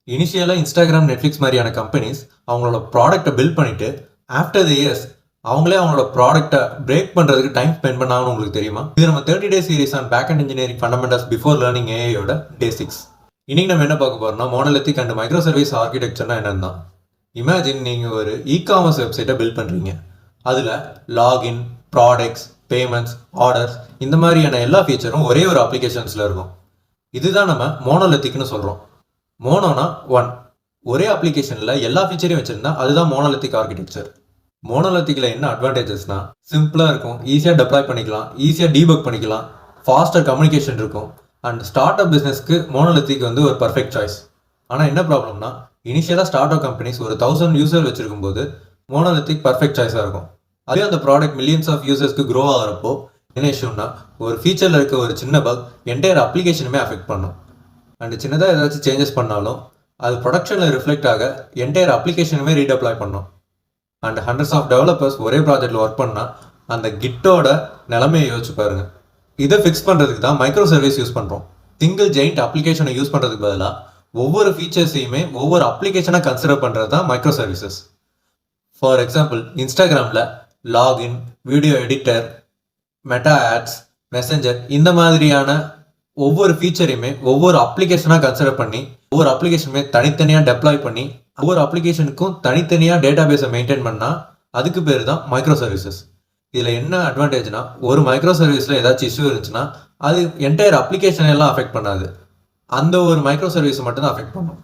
இனிஷியலாக Instagram, Netflix மாதிரியான companies அவங்களோட ப்ராடக்ட்டை பில்ட் பண்ணிவிட்டு ஆஃப்டர் தி இயர்ஸ் அவங்களே அவங்களோட ப்ராடக்ட்டை பிரேக் பண்ணுறதுக்கு டைம் ஸ்பெண்ட் பண்ணாங்கன்னு உங்களுக்கு தெரியுமா? இது நம்ம 30 days series on backend engineering fundamentals before learning ஏஐயோட டே 6. இன்னைக்கு நம்ம என்ன பார்க்க போறோம்னா மோனோலித்திக் அண்ட் மைக்ரோ சர்வீஸ் ஆர்கிடெக்சர்னா என்னன்னு தான். இமேஜின் நீங்கள் ஒரு இ-காமர்ஸ் வெப்சைட்டை பில்ட் பண்ணுறீங்க. அதில் லாகின், ப்ராடக்ட்ஸ், பேமெண்ட்ஸ், ஆர்டர்ஸ் இந்த மாதிரியான எல்லா ஃபீச்சரும் ஒரே ஒரு அப்ளிகேஷன்ஸில் இருக்கும். இதுதான் நம்ம மோனோலித்திக்னு சொல்கிறோம். மோனோனா ஒரே அப்ளிகேஷனில் எல்லா ஃபீச்சரையும் வச்சுருந்தா அதுதான் மோனோலித்திக் ஆர்கிடெக்சர். மோனோலித்திக்கில் என்ன அட்வான்டேஜஸ்னா சிம்பிளாக இருக்கும், ஈஸியாக டெப்ளாய் பண்ணிக்கலாம், ஈஸியாக டீபக் பண்ணிக்கலாம், ஃபாஸ்டர் கம்யூனிகேஷன் இருக்கும். அண்ட் ஸ்டார்ட் அப் பிஸ்னஸ்க்கு மோனோலித்திக் ஒரு பர்ஃபெக்ட் சாய்ஸ். ஆனால் என்ன ப்ராப்ளம்னா இனிஷியலாக ஸ்டார்ட் அப் கம்பெனிஸ் ஒரு 1000 யூசர் வச்சிருக்கும் போது மோனோலித்திக் பர்ஃபெக்ட் சாய்ஸாக இருக்கும். அதே அந்த ப்ராடக்ட் மில்லியன்ஸ் ஆஃப் யூசர்ஸ்க்கு க்ரோ ஆகிறப்போ என்ன இஷ்யூன்னா ஒரு ஃபீச்சரில் இருக்க ஒரு சின்ன பக் என்டையர் அப்ளிகேஷனுமே அஃபெக்ட் பண்ணும். அண்ட் சின்னதாக ஏதாச்சும் சேஞ்சஸ் பண்ணாலும் அது ப்ரொடக்ஷனில் ரிஃப்ளெக்ட் ஆக என்டையர் அப்ளிகேஷனுமே ரீடெப்ளாய் பண்ணும். அண்ட் ஹண்ட்ரட்ஸ் ஆஃப் டெவலப்பர்ஸ் ஒரே ப்ராஜெக்டில் ஒர்க் பண்ணால் அந்த கிட்டோட நிலைமையை யோசிச்சு பாருங்க. இதை ஃபிக்ஸ் பண்ணுறதுக்கு தான் மைக்ரோ சர்வீஸ் யூஸ் பண்ணுறோம். சிங்கிள் ஜெயிண்ட் அப்ளிகேஷனை யூஸ் பண்ணுறதுக்கு பதிலாக ஒவ்வொரு ஃபீச்சர்ஸையுமே ஒவ்வொரு அப்ளிகேஷனாக கன்சிடர் பண்ணுறது தான் மைக்ரோ சர்வீசஸ். ஃபார் எக்ஸாம்பிள், இன்ஸ்டாகிராமில் login, video editor, Meta ads, messenger இந்த மாதிரியான ஒவ்வொரு ஃபீச்சரையுமே ஒவ்வொரு அப்ளிகேஷனாக கன்சிடர் பண்ணி ஒவ்வொரு அப்ளிகேஷனுமே தனித்தனியாக டெப்ளாய் பண்ணி ஒவ்வொரு அப்ளிகேஷனுக்கும் தனித்தனியாக டேட்டா பேஸை மெயின்டைன் பண்ணால் அதுக்கு பேர் தான் மைக்ரோ சர்வீசஸ். இதில் என்ன அட்வான்டேஜ்னா ஒரு மைக்ரோ சர்வீஸில் ஏதாச்சும் இஷ்யூ இருந்துச்சுன்னா அது என்டையர் அப்ளிகேஷன் எல்லாம் அஃபெக்ட் பண்ணாது, அந்த ஒரு மைக்ரோ சர்வீஸை மட்டும்தான் அஃபெக்ட் பண்ணும்.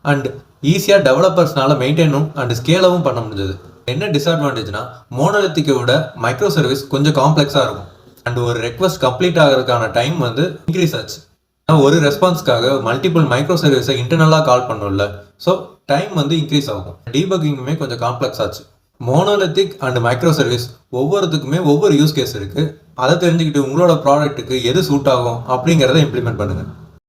அண்ட் ஈஸியாக டெவலப்பர்ஸ்னால மெயின்டைனும் அண்ட் ஸ்கேலவும் பண்ண முடிஞ்சது. என்ன டிஸ்அட்வான்டேஜ்னா மோனோலித்திக்கை விட மைக்ரோ சர்வீஸ் கொஞ்சம் காம்ப்ளெக்ஸாக இருக்கும். அண்ட் ஒரு ரெக்வஸ்ட் கம்ப்ளீட் ஆகிறதுக்கான டைம் இன்க்ரீஸ் ஆச்சு. ஒரு ரெஸ்பான்ஸ்க்காக மல்டிபிள் மைக்ரோ சர்வீஸை இன்டர்னலாக கால் பண்ணும்ல, ஸோ டைம் இன்க்ரீஸ் ஆகும். டீபக்கிங்குமே கொஞ்சம் காம்ப்ளெக்ஸ் ஆச்சு. மோனோலித்திக் அண்ட் மைக்ரோ சர்வீஸ் ஒவ்வொருத்துக்குமே ஒவ்வொரு யூஸ் கேஸ் இருக்குது. அதை தெரிஞ்சுக்கிட்டு உங்களோட ப்ராடக்ட்டுக்கு எது சூட் ஆகும் அப்படிங்கிறத இம்ப்ளிமெண்ட் பண்ணுங்கள்.